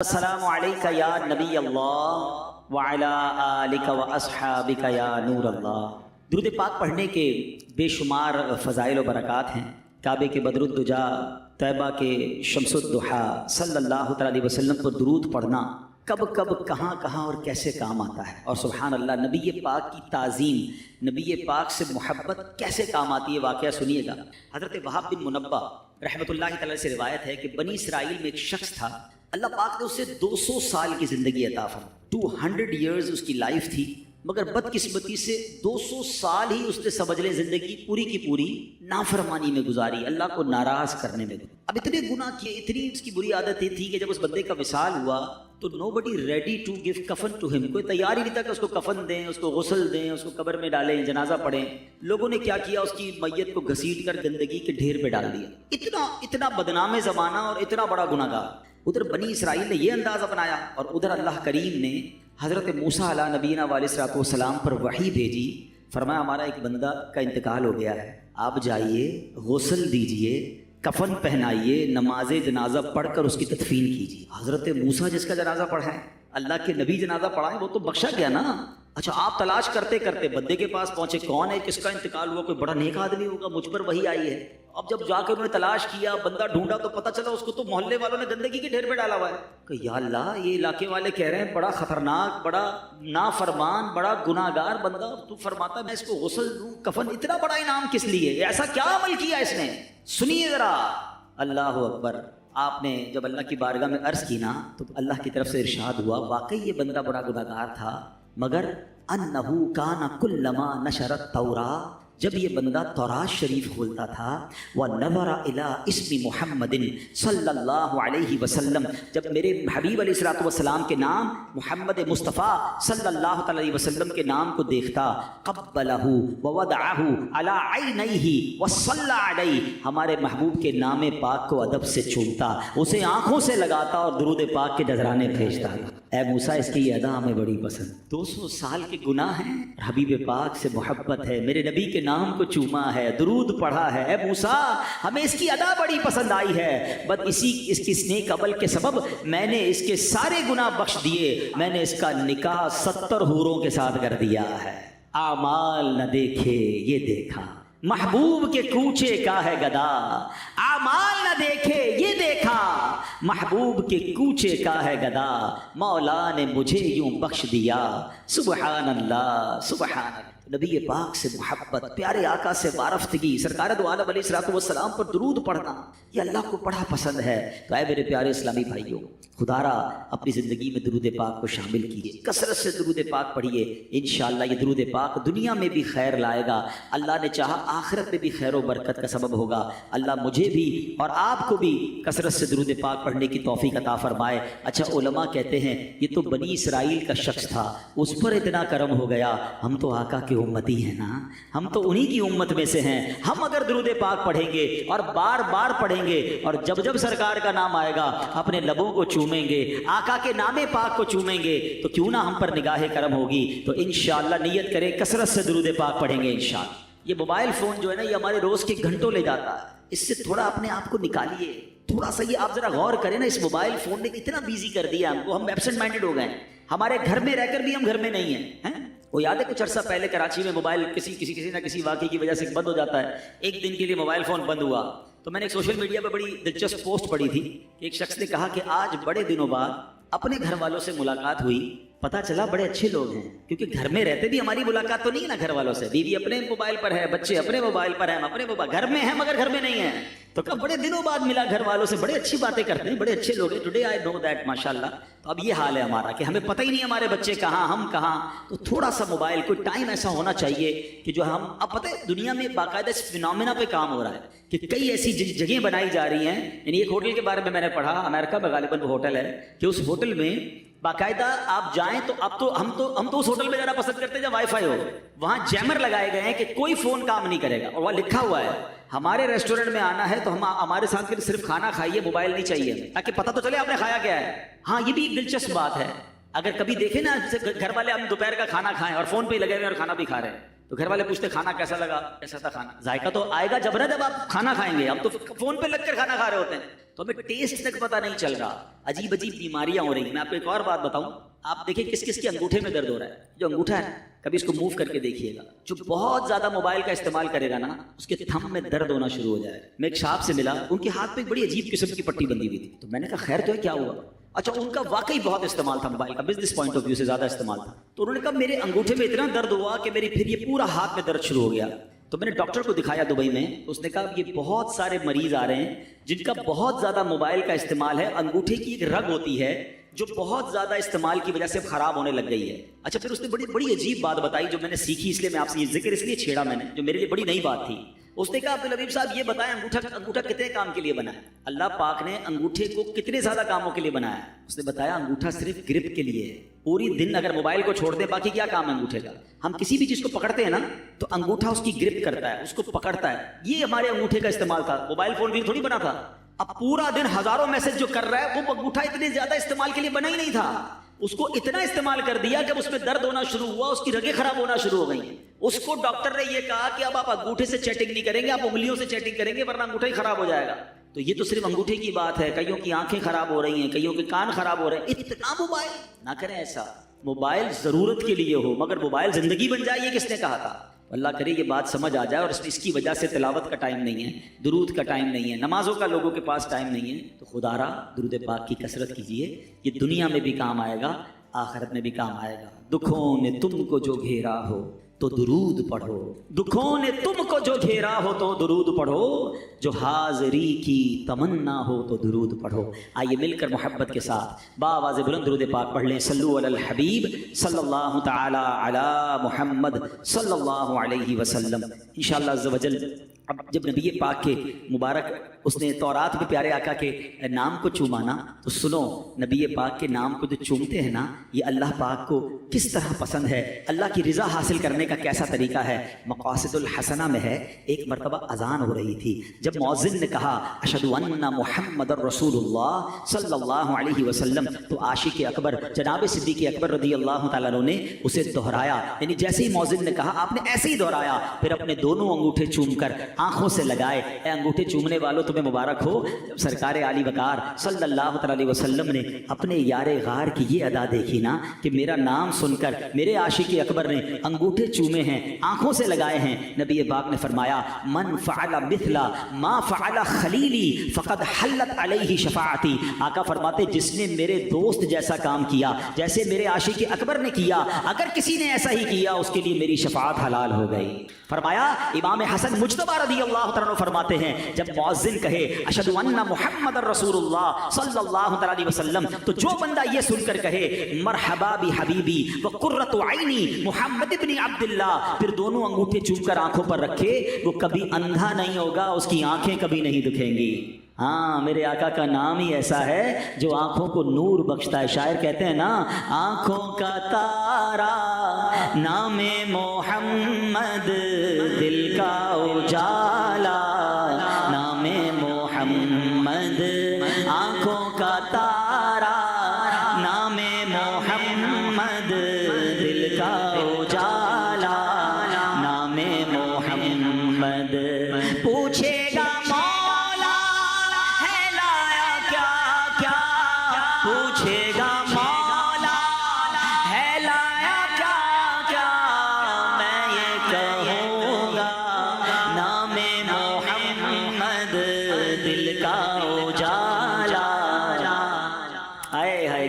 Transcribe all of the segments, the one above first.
السلام علیکہ یا نبی اللہ وعلا آلک و اصحابک یا نور اللہ۔ درود پاک پڑھنے کے بے شمار فضائل و برکات ہیں۔ کعبے کے بدر الدجا، طیبہ کے شمس الضحیٰ صلی اللہ تعالی علیہ وسلم پر درود پڑھنا کب کب کہاں کہاں اور کیسے کام آتا ہے، اور سبحان اللہ نبی پاک کی تعظیم، نبی پاک سے محبت کیسے کام آتی ہے۔ واقعہ سنیے گا۔ حضرت وہاب بن منبہ رحمۃ اللہ تعالی سے روایت ہے کہ بنی اسرائیل میں ایک شخص تھا، اللہ پاک نے اسے 200 سال کی زندگی عطا فرمائی، 200 ایئرز اس کی لائف تھی، مگر بدقسمتی سے 200 سال ہی اس نے سمجھ لیں زندگی پوری کی پوری نافرمانی میں گزاری، اللہ کو ناراض کرنے میں گزاری۔ اب اتنے گناہ کیے، اتنی اس کی بری عادت یہ تھی کہ جب اس بندے کا وصال ہوا تو nobody ready to give کفن to him، کوئی تیار ہی نہیں تھا کہ اس کو کفن دیں، اس کو غسل دیں، اس کو قبر میں ڈالیں، جنازہ پڑھیں۔ لوگوں نے کیا کیا، اس کی میت کو گھسیٹ کر گندگی کے ڈھیر پہ ڈال دیا۔ اتنا بدنام زمانہ اور اتنا بڑا گناہ گار۔ ادھر بنی اسرائیل نے یہ انداز اپنایا، اور ادھر اللہ کریم نے حضرت موسیٰ علیہ نبینا علیہ السلام پر وحی بھیجی۔ فرمایا ہمارا ایک بندہ کا انتقال ہو گیا ہے، آپ جائیے غسل دیجئے، کفن پہنائیے، نماز جنازہ پڑھ کر اس کی تدفین کیجیے۔ حضرت موسیٰ جس کا جنازہ پڑھائیں، اللہ کے نبی جنازہ پڑھائیں، وہ تو بخشا گیا نا۔ اچھا آپ تلاش کرتے کرتے بندے کے پاس پہنچے، کون ہے، کس کا انتقال ہوا، کوئی بڑا نیک آدمی ہوگا، مجھ پر وہی آئی ہے۔ اب جب جا کے انہوں نے تلاش کیا، بندہ ڈھونڈا تو پتہ چلا اس کو تو محلے والوں نے گندگی کے ڈھیر پہ ڈالا ہوا ہے۔ کہ یا اللہ یہ علاقے والے کہہ رہے ہیں بڑا خطرناک، بڑا نافرمان، بڑا گناہ گار بندہ، اور تو فرماتا میں اس کو غسل دوں، کفن، اتنا بڑا انعام کس لیے، ایسا کیا عمل کیا اس نے؟ سنیے ذرا۔ اللہ اکبر۔ آپ نے جب اللہ کی بارگاہ میں عرض کی نا تو اللہ کی طرف سے ارشاد ہوا، واقعی یہ بندہ بڑا گناہ گار تھا، مگر انہو کان کلما نشر التوراۃ، جب یہ بندہ توراۃ شریف کھولتا تھا، وَنَظَرَ إِلَىٰ اسْمِ مُحَمَّدٍ صلی اللہ علیہ وسلم، جب میرے حبیب علیہ السلام کے نام محمد مصطفیٰ صلی اللہ علیہ وسلم کے نام کو دیکھتا، قبلہ ووضعہ علی عینیہ وصلی علیہ، ہمارے محبوب کے نام پاک کو ادب سے چومتا، اسے آنکھوں سے لگاتا اور درود پاک کے نذرانے بھیجتا۔ اے موسیٰ اس کی یہ ادا ہمیں بڑی پسند، 200 سال کے گناہ ہیں، حبیب پاک سے محبت ہے، میرے نبی کے نام کو چوما ہے، درود پڑھا ہے، اے موسیٰ ہمیں اس کی ادا بڑی پسند آئی ہے، بس اس کی نیک عمل کے سبب میں نے اس کے سارے گناہ بخش دیے، میں نے اس کا نکاح 70 حوروں کے ساتھ کر دیا ہے۔ اعمال نہ دیکھے یہ دیکھا، محبوب کے کوچے کا ہے گدا، اعمال نہ دیکھے یہ دیکھا، محبوب کے کوچے کا ہے گدا، مولا نے مجھے یوں بخش دیا، سبحان اللہ سبحان اللہ۔ نبی پاک سے محبت، پیارے آقا سے وارفتگی، سرکار دو عالم علیہ السلام پر درود پڑھنا یہ اللہ کو بڑا پسند ہے۔ تو اے میرے پیارے اسلامی بھائیوں، خدا را اپنی زندگی میں درود پاک کو شامل کیجیے، کثرت سے درود پاک پڑھیے، انشاءاللہ یہ درود پاک دنیا میں بھی خیر لائے گا، اللہ نے چاہا آخرت میں بھی خیر و برکت کا سبب ہوگا۔ اللہ مجھے بھی اور آپ کو بھی کثرت سے درود پاک پڑھنے کی توفیق عطا فرمائے۔ اچھا علماء کہتے ہیں یہ تو بنی اسرائیل کا شخص تھا، اس پر اتنا کرم ہو گیا، ہم تو آقا کے امتی ہیں نا، ہم تو انہی کی امت میں سے ہیں۔ ہم اگر درود پاک پڑھیں گے اور بار بار پڑھیں گے، اور جب جب سرکار کا نام آئے گا اپنے لبوں کو چومیں گے، آقا کے نام پاک کو چومیں گے، تو کیوں نہ ہم پر نگاہ کرم ہوگی۔ تو انشاءاللہ نیت کریں کثرت سے درود پاک پڑھیں گے انشاءاللہ۔ یہ موبائل فون جو ہے نا یہ ہمارے روز کے گھنٹوں لے جاتا ہے، اس سے تھوڑا اپنے آپ کو نکالیے، تھوڑا سا یہ آپ ذرا غور کریں نا، اس موبائل فون نے اتنا بیزی کر دیا ہم کو، ہم ایبسنٹ مائنڈڈ ہو گئے، ہمارے گھر میں رہ کر بھی ہم گھر میں نہیں ہیں۔ وہ یاد ہے کچھ عرصہ پہلے کراچی میں موبائل کسی نہ کسی واقعے کی وجہ سے بند ہو جاتا ہے، ایک دن کے لیے موبائل فون بند ہوا، تو میں نے ایک سوشل میڈیا پہ بڑی دلچسپ پوسٹ پڑھی تھی کہ ایک شخص نے کہا کہ آج بڑے دنوں بعد اپنے گھر والوں سے ملاقات ہوئی، پتہ چلا بڑے اچھے لوگ ہیں، کیونکہ گھر میں رہتے بھی ہماری ملاقات تو نہیں ہے نا گھر والوں سے، بیوی اپنے موبائل پر ہے، بچے اپنے موبائل پر ہیں، ہم اپنے موبائل، گھر میں ہیں مگر گھر میں نہیں ہیں۔ تو کب بڑے دنوں بعد ملا گھر والوں سے، بڑے اچھی باتیں کرتے ہیں، بڑے اچھے لوگ ہیں، ٹوڈے آئی نو دیٹ ماشاءاللہ۔ تو اب یہ حال ہے ہمارا کہ ہمیں پتہ ہی نہیں ہمارے بچے کہاں، ہم کہاں، تو تھوڑا سا موبائل کوئی ٹائم ایسا ہونا چاہیے کہ جو ہم، اب پتہ ہے دنیا میں باقاعدہ اس فینومینا پہ کام ہو رہا ہے کہ کئی ایسی جگہیں بنائی جا رہی ہیں، یعنی ایک ہوٹل کے بارے میں نے پڑھا، امریکہ میں غالباً وہ ہوٹل ہے کہ اس ہوٹل میں باقاعدہ آپ جائیں تو اب تو ہم تو اس ہوٹل میں جانا پسند کرتے ہیں جب وائی فائی ہو، وہاں جیمر لگائے گئے ہیں کہ کوئی فون کام نہیں کرے گا، اور وہاں لکھا ہوا ہے ہمارے ریسٹورنٹ میں آنا ہے تو ہمارے ساتھ صرف کھانا کھائیے، موبائل نہیں چاہیے، تاکہ پتہ تو چلے آپ نے کھایا کیا ہے۔ ہاں یہ بھی ایک دلچسپ بات ہے، اگر کبھی دیکھیں نا گھر والے ہم دوپہر کا کھانا کھائیں اور فون پہ ہی لگے ہوئے اور کھانا بھی کھا رہے ہیں، تو گھر والے پوچھتے کھانا کیسا لگا، کیسا تھا کھانا؟ ذائقہ تو آئے گا جب نا جب آپ کھانا کھائیں گے، ہم تو فون پہ لگ کر کھانا کھا رہے ہوتے ہیں تو ہمیں ٹیسٹ تک پتہ نہیں چل رہا. عجیب عجیب بیماریاں ہو رہی ہیں. میں آپ کو ایک اور بات بتاؤں، آپ دیکھیں کس کس کے انگوٹھے میں درد ہو رہا ہے. جو انگوٹھا ہے کبھی اس کو موو کر کے دیکھیے گا، جو بہت زیادہ موبائل کا استعمال کرے گا نا اس کے تھم میں درد ہونا شروع ہو جائے گا. میں ایک صاحب سے ملا، ان کے ہاتھ پہ ایک بڑی عجیب قسم کی پٹی بندھی ہوئی تھی. تو میں نے کہا خیر تو ہے، کیا ہوا؟ اچھا ان کا واقعی بہت استعمال تھا موبائل کا، بزنس پوائنٹ آف ویو سے زیادہ استعمال تھا. تو انہوں نے کہا میرے انگوٹھے میں اتنا درد ہوا کہ میری پھر یہ پورا ہاتھ میں درد شروع ہو گیا. تو میں نے ڈاکٹر کو دکھایا دبئی میں، اس نے کہا یہ بہت سارے مریض آ رہے ہیں جن کا بہت زیادہ موبائل کا استعمال ہے. انگوٹھے کی ایک رگ ہوتی ہے جو بہت زیادہ استعمال کی وجہ سے خراب ہونے لگ گئی ہے. اچھا پھر اس نے بڑی عجیب بات بتائی جو میں نے سیکھی، اس لیے میں آپ سے یہ ذکر اس لیے چھیڑا میں نے، جو میرے لیے بڑی نئی بات تھی. اس نے کہا عبدالحبیب صاحب یہ بتائیں انگوٹھا کتنے کام کے لیے بنا ہے؟ اللہ پاک نے انگوٹھے کو کتنے زیادہ کاموں کے لیے بنایا ہے؟ اس نے بتایا انگوٹھا صرف گرپ کے لیے ہے. پوری دن اگر موبائل کو چھوڑ دیں باقی کیا کام ہے انگوٹھے کا؟ ہم کسی بھی چیز کو پکڑتے ہیں نا تو انگوٹھا اس کی گرپ کرتا ہے، اس کو پکڑتا ہے. یہ ہمارے انگوٹھے کا استعمال تھا. موبائل فون بھی تھوڑی بنا تھا. اب پورا دن ہزاروں میسج جو کر رہا ہے وہ انگوٹھا اتنے زیادہ استعمال کے لیے بنا ہی نہیں تھا. اس کو اتنا استعمال کر دیا کہ اس میں درد ہونا شروع ہوا، اس کی رگیں خراب ہونا شروع ہو گئی. اس کو ڈاکٹر نے یہ کہا کہ اب آپ انگوٹھے سے چیٹنگ نہیں کریں گے، آپ انگلیوں سے چیٹنگ کریں گے ورنہ انگوٹھا ہی خراب ہو جائے گا. تو یہ تو صرف انگوٹھے کی بات ہے، کئیوں کی آنکھیں خراب ہو رہی ہیں، کئیوں کے کان خراب ہو رہے ہیں. اتنا موبائل نہ کریں ایسا. موبائل ضرورت کے لیے ہو مگر موبائل زندگی بن جائے، یہ کس نے کہا تھا؟ اللہ کرے یہ بات سمجھ آ جائے. اور اس کی وجہ سے تلاوت کا ٹائم نہیں ہے، درود کا ٹائم نہیں ہے، نمازوں کا لوگوں کے پاس ٹائم نہیں ہے. تو خدا را درود پاک کی کثرت کیجیے، یہ دنیا میں بھی کام آئے گا، آخرت میں بھی کام آئے گا. دکھوں نے تم کو جو گھیرا ہو تو درود پڑھو، دکھوں نے تم کو جو گھیرا ہو تو درود پڑھو، جو حاضری کی تمنا ہو تو درود پڑھو. آئیے مل کر محبت کے ساتھ بآواز بلند درود پاک پڑھ لیں. صلو علی الحبیب صلی اللہ تعالی علی محمد صلی اللہ علیہ وسلم. انشاءاللہ عز و جل اب جب نبی پاک کے مبارک اس نے تورات میں پیارے آقا کے نام کو چومانا تو سنو، نبی پاک کے نام کو جو چومتے ہیں نا یہ اللہ پاک کو کس طرح پسند ہے، اللہ کی رضا حاصل کرنے کا کیسا طریقہ ہے. مقاصد الحسنہ میں ہے، ایک مرتبہ اذان ہو رہی تھی، جب مؤذن نے کہا اشہد ان محمد رسول اللہ صلی اللہ علیہ وسلم تو عاشق اکبر جناب صدیق اکبر رضی اللہ تعالیٰ عنہ نے اسے دہرایا. یعنی جیسے ہی مؤذن نے کہا آپ نے ایسے ہی دہرایا، پھر اپنے دونوں انگوٹھے چوم کر آنکھوں سے لگائے. اے انگوٹھے چومنے والوں تمہیں مبارک ہو. سرکار علی وقار صلی اللہ علیہ وسلم نے اپنے یار غار کی یہ ادا دیکھی نا کہ میرا نام سن کر میرے عاشق اکبر نے انگوٹھے چومے ہیں، آنکھوں سے لگائے ہیں. نبی پاک نے فرمایا من فعل مثل ما فعل خلیلی فقد حلت علیہ شفاعتی. آقا فرماتے جس نے میرے دوست جیسا کام کیا، جیسے میرے عاشق اکبر نے کیا، اگر کسی نے ایسا ہی کیا اس کے لیے میری شفاعت حلال ہو گئی. فرمایا امام حسن مجتبی رضی اللہ تعالیٰ فرماتے ہیں جب مؤذن کہے اشہد ان محمد رسول اللہ صلی اللہ علیہ وسلم تو جو بندہ یہ سن کر کہے مرحبا بحبیبی وقرۃ عینی محمد ابن عبداللہ، پھر دونوں انگوٹھے چوم کر آنکھوں پر رکھے، وہ کبھی اندھا نہیں ہوگا، اس کی آنکھیں کبھی نہیں دکھیں گی. ہاں میرے آقا کا نام ہی ایسا ہے جو آنکھوں کو نور بخشتا ہے. شاعر کہتے ہیں نا آنکھوں کا تارا نام محمد، دل کا اجالا نام محمد، آنکھوں کا تارا نام محمد، دل کا اجالا نام محمد. پوچھے گا مولا ہے لایا کیا کیا، پوچھے گا مولا ہے لایا کیا کیا، میں یہ کہوں گا نام محمد، دل کا اجالا.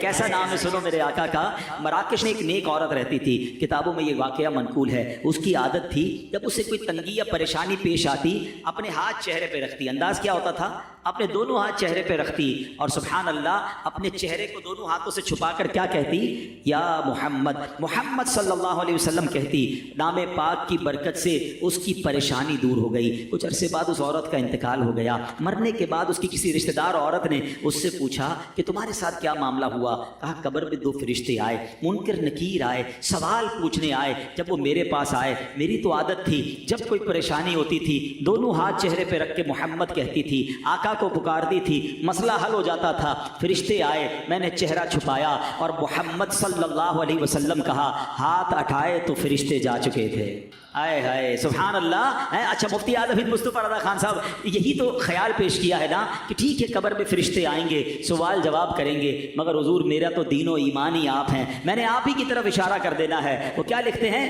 کیسا نام ہے سنو میرے آقا کا. مراکش میں ایک نیک عورت رہتی تھی، کتابوں میں یہ واقعہ منقول ہے. اس کی عادت تھی جب اسے کوئی تنگی یا پریشانی پیش آتی اپنے ہاتھ چہرے پہ رکھتی. انداز کیا ہوتا تھا؟ اپنے دونوں ہاتھ چہرے پہ رکھتی اور سبحان اللہ اپنے چہرے کو دونوں ہاتھوں سے چھپا کر کیا کہتی؟ یا محمد. محمد صلی اللہ علیہ وسلم کہتی. نام پاک کی برکت سے اس کی پریشانی دور ہو گئی. کچھ عرصے بعد اس عورت کا انتقال ہو گیا. مرنے کے بعد اس کی کسی رشتہ دار عورت نے اس سے پوچھا کہ تمہارے ساتھ کیا معاملہ ہوا؟ کہا قبر میں دو فرشتے آئے، منکر نکیر آئے، سوال پوچھنے آئے۔ جب وہ میرے پاس آئے، میری تو عادت تھی جب کوئی پریشانی ہوتی تھی دونوں ہاتھ چہرے پہ رکھ کے محمد کہتی تھی، آقا کو پکارتی تھی، مسئلہ حل ہو جاتا تھا۔ فرشتے آئے، میں نے چہرہ چھپایا اور محمد صلی اللہ علیہ وسلم کہا، ہاتھ اٹھائے تو فرشتے جا چکے تھے۔ آئے ہائے سبحان اللہ۔ اچھا مفتی اعظم ہند مصطفیٰ رضا خان صاحب یہی تو خیال پیش کیا ہے نا کہ ٹھیک ہے قبر میں فرشتے آئیں گے، سوال جواب کریں گے، مگر حضور میرا تو دین و ایمان ہی آپ ہیں، میں نے آپ ہی کی طرف اشارہ کر دینا ہے۔ وہ کیا لکھتے ہیں؟